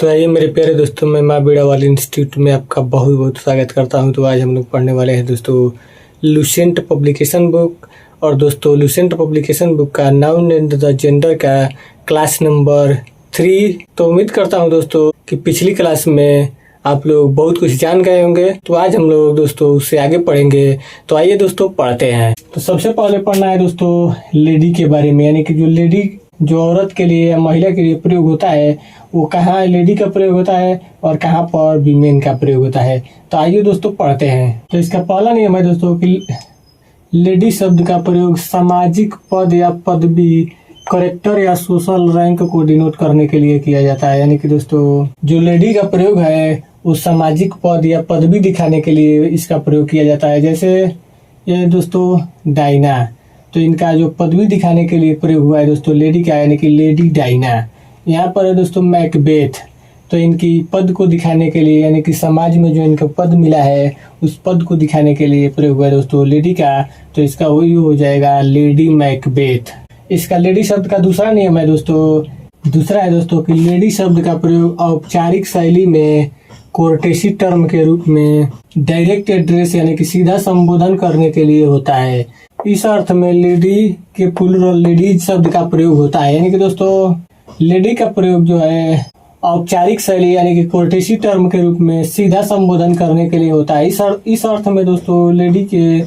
तो आइए मेरे प्यारे दोस्तों, मैं माँ बीड़ा वाली इंस्टीट्यूट में आपका बहुत बहुत स्वागत करता हूं। तो आज हम लोग पढ़ने वाले हैं दोस्तों लुसेंट पब्लिकेशन बुक। और दोस्तों लुसेंट पब्लिकेशन बुक का नाउन एंड द जेंडर का क्लास नंबर 3। तो उम्मीद करता हूं दोस्तों कि पिछली क्लास में आप लोग बहुत कुछ जान गए होंगे। तो आज हम लोग दोस्तों उससे आगे पढ़ेंगे। तो आइए दोस्तों पढ़ते हैं। तो सबसे पहले पढ़ना है दोस्तों लेडी के बारे में, यानी कि जो लेडी जो औरत के लिए या महिला के लिए प्रयोग होता है वो कहाँ लेडी का प्रयोग होता है और कहाँ पर वीमेन का प्रयोग होता है। तो आइए दोस्तों पढ़ते हैं। तो इसका पहला नियम है दोस्तों कि लेडी शब्द का प्रयोग सामाजिक पद या पदवी, करेक्टर या सोशल रैंक को डिनोट करने के लिए किया जाता है। यानी कि दोस्तों जो लेडी का प्रयोग है वो सामाजिक पद या पदवी दिखाने के लिए इसका प्रयोग किया जाता है। जैसे ये दोस्तों डायना, तो इनका जो पदवी दिखाने के लिए प्रयोग हुआ है दोस्तों लेडी का, यानी कि लेडी डायना। यहाँ पर है दोस्तों मैकबेथ, तो इनकी पद को दिखाने के लिए, यानी कि समाज में जो इनका पद मिला है उस पद को दिखाने के लिए प्रयोग हुआ है दोस्तों लेडी का। तो इसका वही हो जाएगा लेडी मैकबेथ। इसका लेडी शब्द का दूसरा नियम है दोस्तों, दूसरा है दोस्तों कि लेडी शब्द का प्रयोग औपचारिक शैली में कोर्टेसी टर्म के रूप में डायरेक्ट एड्रेस यानी कि सीधा संबोधन करने के लिए होता है। इस अर्थ में लेडी के प्लूरल लेडीज शब्द का प्रयोग होता है। यानी कि दोस्तों लेडी का प्रयोग जो है औपचारिक शैली यानी कि कोर्टेसी टर्म के रूप में सीधा संबोधन करने के लिए होता है। इस अर्थ में दोस्तों लेडी के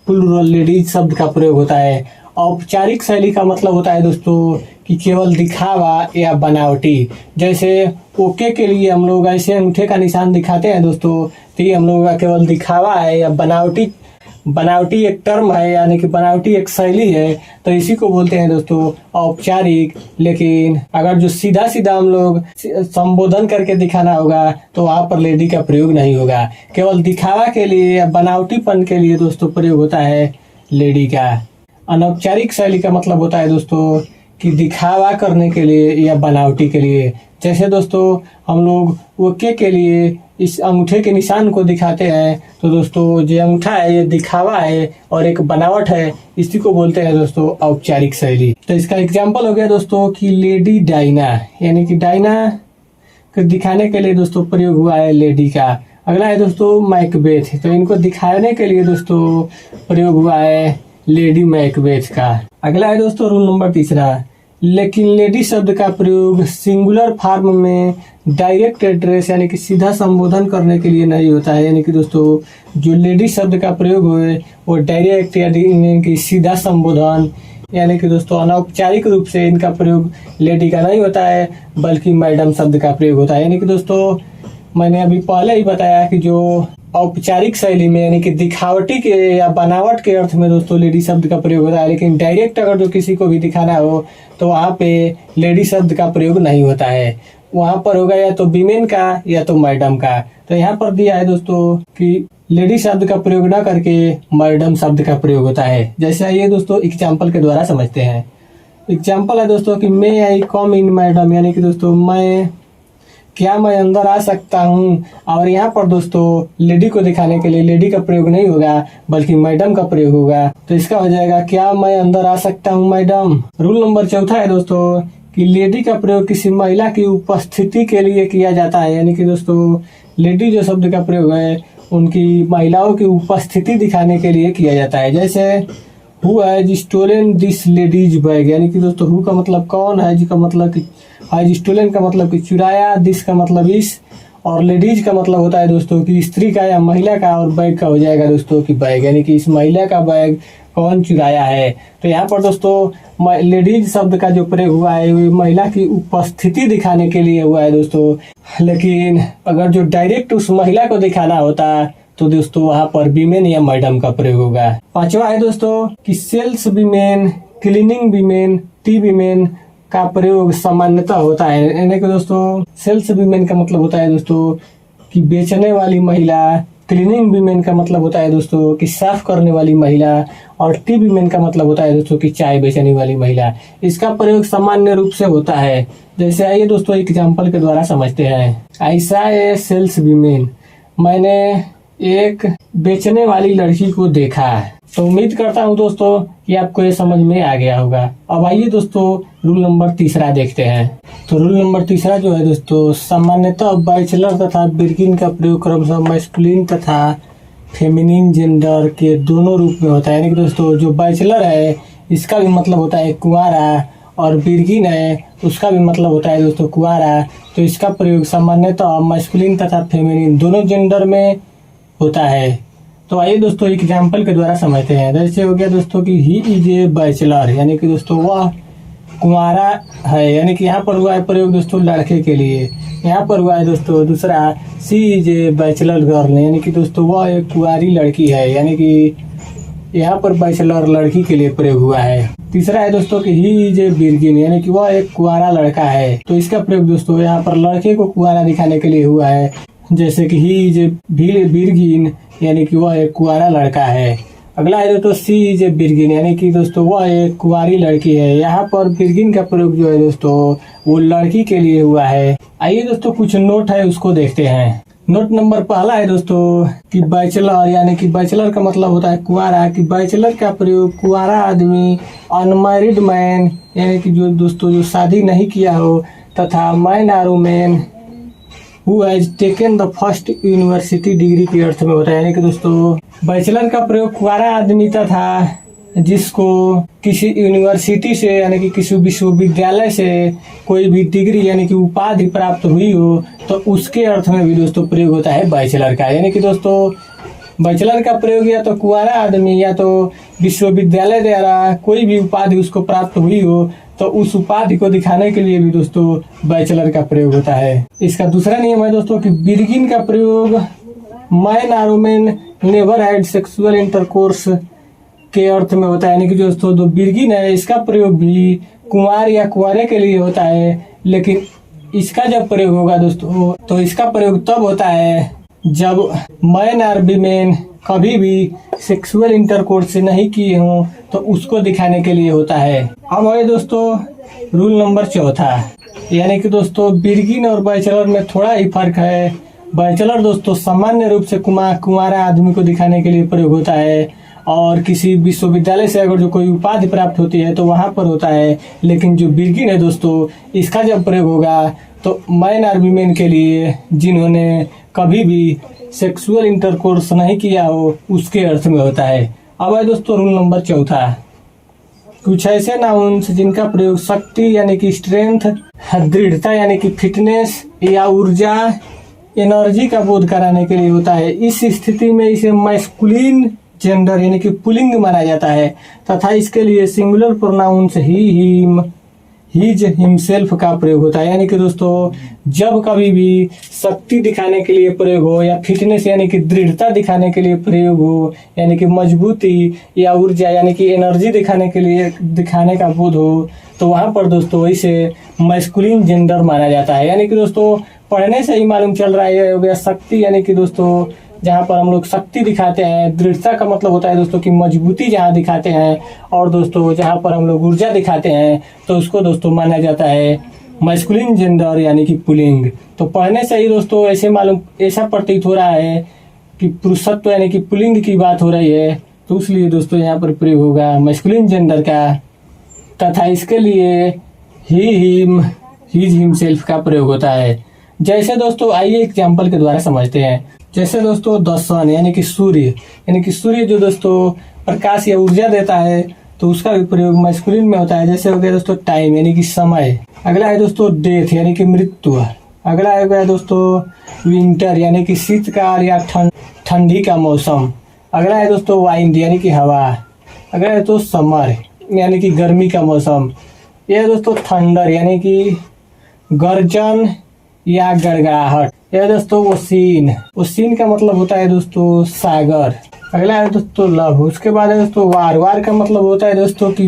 प्लूरल लेडीज शब्द का प्रयोग होता है। औपचारिक शैली का मतलब होता है दोस्तों कि केवल दिखावा या बनावटी। जैसे ओके के लिए हम लोग ऐसे अंगूठे का निशान दिखाते हैं दोस्तों, तो ये हम लोगों का केवल दिखावा है या बनावटी एक टर्म है, यानी कि बनावटी एक शैली है। तो इसी को बोलते हैं दोस्तों औपचारिक। लेकिन अगर जो सीधा सीधा हम लोग संबोधन करके दिखाना होगा तो वहाँ पर लेडी का प्रयोग नहीं होगा। केवल दिखावा के लिए या बनावटीपन के लिए दोस्तों प्रयोग होता है लेडी का। अनौपचारिक शैली का मतलब होता है दोस्तों कि दिखावा करने के लिए या बनावटी के लिए। जैसे दोस्तों हम लोग ओके के लिए इस अंगूठे के निशान को दिखाते हैं, तो दोस्तों जो अंगूठा है ये दिखावा है और एक बनावट है, इसी को बोलते हैं दोस्तों औपचारिक शैली। तो इसका एग्जाम्पल हो गया दोस्तों कि लेडी डायना, यानी कि डायना को दिखाने के लिए दोस्तों प्रयोग हुआ है लेडी का। अगला है दोस्तों मैकबेथ, तो इनको दिखाने के लिए दोस्तों प्रयोग हुआ है लेडी मैकबेथ का। अगला है दोस्तों रूल नंबर 3, लेकिन लेडी शब्द का प्रयोग सिंगुलर फॉर्म में डायरेक्ट एड्रेस यानी कि सीधा संबोधन करने के लिए नहीं होता है। यानी कि दोस्तों जो लेडी शब्द का प्रयोग हुए वो डायरेक्ट यानी कि सीधा संबोधन, यानी कि दोस्तों अनौपचारिक रूप से इनका प्रयोग लेडी का नहीं होता है बल्कि मैडम शब्द का प्रयोग होता है। यानी कि दोस्तों मैंने अभी पहले ही बताया कि जो औपचारिक शैली में यानी कि दिखावटी के या बनावट के अर्थ में दोस्तों लेडी शब्द का प्रयोग होता है, लेकिन डायरेक्ट अगर जो किसी को भी दिखाना हो तो वहाँ पे लेडी शब्द का प्रयोग नहीं होता है। वहाँ पर होगा या तो वीमेन का या तो मैडम का। तो यहाँ पर दिया है दोस्तों कि लेडी शब्द का प्रयोग न करके मैडम शब्द का प्रयोग होता है। जैसे आइए दोस्तों एग्जाम्पल के द्वारा समझते हैं। एग्जाम्पल है दोस्तों कि मे आई कम इन मैडम, यानी कि दोस्तों क्या मैं अंदर आ सकता हूँ। और यहाँ पर दोस्तों लेडी को दिखाने के लिए लेडी का प्रयोग नहीं होगा बल्कि मैडम का प्रयोग होगा। तो इसका हो जाएगा क्या मैं अंदर आ सकता हूँ मैडम। रूल नंबर 4 है दोस्तों कि लेडी का प्रयोग किसी महिला की उपस्थिति के लिए किया जाता है। यानी कि दोस्तों लेडी जो शब्द का प्रयोग है उनकी महिलाओं की उपस्थिति दिखाने के लिए किया जाता है। जैसे who has stolen this ladies bag, यानी कि दोस्तों हु का मतलब कौन है, जी का मतलब कि हैज स्टोलन का मतलब कि चुराया, दिस का मतलब इस, और लेडीज का मतलब होता है दोस्तों कि स्त्री का या महिला का, और बैग का हो जाएगा दोस्तों कि बैग, यानी कि इस महिला का बैग कौन चुराया है। तो यहाँ पर दोस्तों लेडीज शब्द का जो प्रयोग हुआ है वो महिला की उपस्थिति दिखाने के लिए हुआ है दोस्तों। लेकिन अगर जो डायरेक्ट उस महिला को दिखाना होता तो दोस्तों वहाँ पर वीमेन या मैडम का प्रयोग होगा। 5वां है दोस्तों कि sales women, cleaning women, tea women का प्रयोग सामान्यतः होता है। यानी कि दोस्तों सेल्स वीमेन का मतलब होता है दोस्तों कि बेचने वाली महिला, क्लीनिंग वीमेन का मतलब होता है दोस्तों कि साफ करने वाली महिला, और टी वीमेन का मतलब होता है दोस्तों कि चाय बेचने वाली महिला। इसका प्रयोग सामान्य रूप से होता है। जैसे आइए दोस्तों एग्जाम्पल के द्वारा समझते हैं। ऐसा है सेल्स वीमेन, मैंने एक बेचने वाली लड़की को देखा है। तो उम्मीद करता हूँ दोस्तों कि आपको ये समझ में आ गया होगा। अब आइए दोस्तों रूल नंबर तीसरा देखते हैं। तो रूल नंबर तीसरा जो है दोस्तों, सामान्यतः बैचलर तथा बिरकिन का प्रयोग क्रमशः मैस्कुलिन तथा फेमिनिन जेंडर के दोनों रूप में होता है। यानी कि दोस्तों जो बैचलर है इसका भी मतलब होता है कुंवारा, और बिरकिन है उसका भी मतलब होता है दोस्तों कुंवारा। तो इसका प्रयोग सामान्यतः मैस्कुलिन तथा फेमिनिन दोनों जेंडर में होता है। तो आइए दोस्तों एग्जाम्पल के द्वारा समझते हैं। जैसे हो गया दोस्तों कि ही इज ए बैचलर, यानी कि दोस्तों वह कुंवारा है, यानी कि यहाँ पर हुआ है प्रयोग दोस्तों लड़के के लिए। यहाँ पर हुआ है दोस्तों दूसरा, सी इज ए बैचलर गर्ल, यानी कि दोस्तों वह एक कुंवारी लड़की है, यानी कि यहाँ पर बैचलर लड़की के लिए प्रयोग हुआ है। तीसरा है दोस्तों कि ही इज ए बिरकिन, यानी कि वह एक कुंवारा लड़का है। तो इसका प्रयोग दोस्तों यहाँ पर लड़के को कुंवारा दिखाने के लिए हुआ है। जैसे कि ही इज ए बिरकिन, यानी कि वह एक कुंवारा लड़का है। अगला है दोस्तों सी इज ए बिरकिन, यानी कि दोस्तों वह एक कुंवारी लड़की है। यहाँ पर बिरकिन का प्रयोग जो है दोस्तों वो लड़की के लिए हुआ है। आइए दोस्तों कुछ नोट है उसको देखते हैं। नोट नंबर पहला है दोस्तों कि बैचलर, यानी कि बैचलर का मतलब होता है कुंवारा, कि बैचलर का प्रयोग कुंवारा आदमी, अनमैरिड मैन, यानी कि जो दोस्तों जो शादी नहीं किया हो, तथा man or women who has taken the first university degree के अर्थ में होता है। यानी कि दोस्तों बैचलर का प्रयोग कुंवारा आदमी तथा जिसको किसी यूनिवर्सिटी से, यानी कि किसी विश्वविद्यालय से कोई भी डिग्री यानी कि उपाधि प्राप्त हुई हो, तो उसके अर्थ में भी दोस्तों प्रयोग होता है बैचलर का। यानी कि दोस्तों बैचलर का प्रयोग या तो कुंवारा आदमी या तो विश्वविद्यालय द्वारा कोई भी उपाधि उसको प्राप्त हुई हो, तो उस उपाधि को दिखाने के लिए भी दोस्तों बैचलर का प्रयोग होता है। इसका दूसरा नियम है दोस्तों कि बिरकिन का प्रयोग man or women never had sexual intercourse के अर्थ में होता है। यानी कि दोस्तों जो बिरकिन है इसका प्रयोग भी कुंवार या कुंवारे के लिए होता है, लेकिन इसका जब प्रयोग होगा दोस्तों तो इसका प्रयोग तब होता है जब मैन आर वीमेन कभी भी सेक्सुअल इंटरकोर्स नहीं किए हों, तो उसको दिखाने के लिए होता है। अब है दोस्तों रूल नंबर चौथा, यानी कि दोस्तों बिरकिन और बैचलर में थोड़ा ही फर्क है। बैचलर दोस्तों सामान्य रूप से कुंवारा आदमी को दिखाने के लिए प्रयोग होता है, और किसी विश्वविद्यालय से अगर जो कोई उपाधि प्राप्त होती है तो वहां पर होता है। लेकिन जो बिरकिन है दोस्तों इसका जब प्रयोग होगा तो मैन आर वीमेन के लिए जिन्होंने कभी भी सेक्सुअल इंटरकोर्स नहीं किया हो उसके अर्थ में होता है। अब है दोस्तों रूल नंबर चौथा, कुछ ऐसे नाउन्स जिनका प्रयोग शक्ति यानी कि स्ट्रेंथ, दृढ़ता यानी कि फिटनेस या ऊर्जा एनर्जी का बोध कराने के लिए होता है। इस स्थिति में इसे मैस्कुलिन जेंडर यानी कि पुल्लिंग माना जाता है, तथा इसके लिए सिंगुलर प्रोनाउंस ही, हिम, हिज, हिमसेल्फ का प्रयोग होता है। यानी कि दोस्तों जब कभी भी शक्ति दिखाने के लिए प्रयोग हो, या फिटनेस यानी कि दृढ़ता दिखाने के लिए प्रयोग हो, यानी कि मजबूती या ऊर्जा यानी कि एनर्जी दिखाने के लिए दिखाने का बोध हो, तो वहां पर दोस्तों इसे मैस्कुलिन जेंडर माना जाता है। यानी कि दोस्तों पढ़ने से ही मालूम चल रहा है हो गया शक्ति, यानी कि दोस्तों जहाँ पर हम लोग शक्ति दिखाते हैं। दृढ़ता का मतलब होता है दोस्तों कि मजबूती जहाँ दिखाते हैं, और दोस्तों जहाँ पर हम लोग ऊर्जा दिखाते हैं तो उसको दोस्तों माना जाता है मैस्कुलिन जेंडर यानी कि पुल्लिंग। तो पढ़ने से ही दोस्तों ऐसा प्रतीत हो रहा है कि पुरुषत्व यानी कि पुल्लिंग की बात हो रही है, तो इसलिए दोस्तों यहाँ पर प्रयोग होगा मैस्कुलिन जेंडर का, तथा इसके लिए ही, हिम, हिज, हिमसेल्फ का प्रयोग होता है। जैसे दोस्तों आइए एग्जाम्पल के द्वारा समझते हैं। जैसे दोस्तों द सन यानी कि सूर्य, यानी कि सूर्य जो दोस्तों प्रकाश या ऊर्जा देता है, तो उसका भी प्रयोग मैस्कुलिन में होता है। जैसे हो गया दोस्तों टाइम यानी कि समय। अगला है दोस्तों डेथ यानी कि मृत्यु। अगला हो गया दोस्तों विंटर यानी कि शीतकाल या ठंडी का मौसम। अगला है दोस्तों वाइंड यानी कि हवा। अगला है दोस्तों समर यानी कि गर्मी का मौसम। यह है दोस्तों थंडर यानी कि गर्जन या गड़गड़ाहट। यह दोस्तों ओशिन का मतलब होता है दोस्तों सागर। अगला है दोस्तों लव। उसके बाद है दोस्तों वार का मतलब होता है दोस्तों कि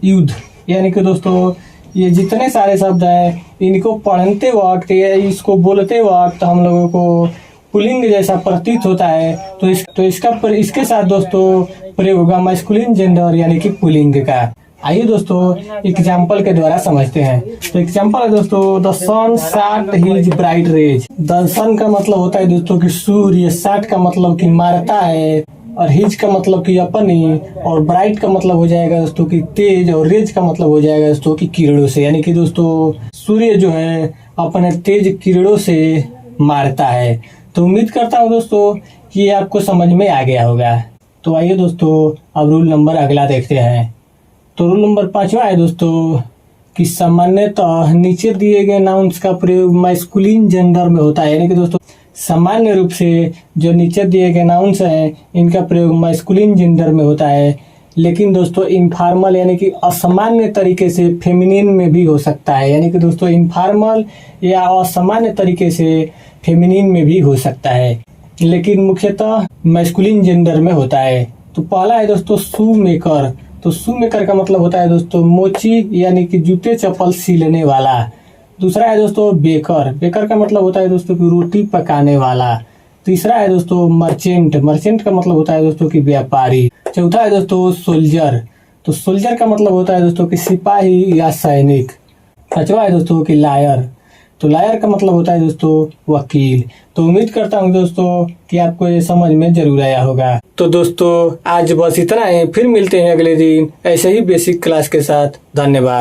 युद्ध। यानी कि दोस्तों ये जितने सारे शब्द हैं इनको पढ़ते वक्त या इसको बोलते वक्त हम लोगों को पुल्लिंग जैसा प्रतीत होता है, तो इसके साथ दोस्तों प्रयोग होगा मैस्कुलिन जेंडर यानी कि पुल्लिंग का। आइए दोस्तों एग्जाम्पल के द्वारा समझते हैं। तो एग्जाम्पल है दोस्तों the sun shot his bright rays. The sun का मतलब होता है दोस्तों कि सूर्य, शॉट का मतलब कि मारता है, और हिज का मतलब कि अपनी, और ब्राइट का मतलब हो जाएगा दोस्तों कि तेज, और रेज का मतलब हो जाएगा दोस्तों कि किरणों से। यानी कि दोस्तों सूर्य जो है अपने तेज किरणों से मारता है। तो उम्मीद करता हूँ दोस्तों कि ये आपको समझ में आ गया होगा। तो आइए दोस्तों अब रूल नंबर अगला देखते हैं। तो रूल नंबर 5वां है दोस्तों कि सामान्यतः नीचे दिए गए नाउन्स का प्रयोग मैस्कुलिन जेंडर में होता है। यानी कि दोस्तों सामान्य रूप से जो नीचे दिए गए नाउन्स हैं इनका प्रयोग मैस्कुलिन जेंडर में होता है, लेकिन दोस्तों इनफॉर्मल यानी कि असामान्य तरीके से फेमिनिन में भी हो सकता है। यानी कि दोस्तों इनफॉर्मल या असामान्य तरीके से फेमिनिन में भी हो सकता है, लेकिन मुख्यतः मैस्कुलिन जेंडर में होता है। तो पहला है दोस्तों शू मेकर। तो शू मेकर का मतलब होता है दोस्तों मोची यानी कि जूते चप्पल सिलने वाला। दूसरा है दोस्तों बेकर। बेकर का मतलब होता है दोस्तों कि रोटी पकाने वाला। तीसरा है दोस्तों मर्चेंट। मर्चेंट का मतलब होता है दोस्तों कि व्यापारी। चौथा है दोस्तों सोल्जर। तो सोल्जर का मतलब होता है दोस्तों कि सिपाही या सैनिक। पांचवा है दोस्तों कि लायर। तो लायर का मतलब होता है दोस्तों वकील। तो उम्मीद करता हूँ दोस्तों कि आपको ये समझ में जरूर आया होगा। तो दोस्तों आज बस इतना है, फिर मिलते हैं अगले दिन ऐसे ही बेसिक क्लास के साथ। धन्यवाद।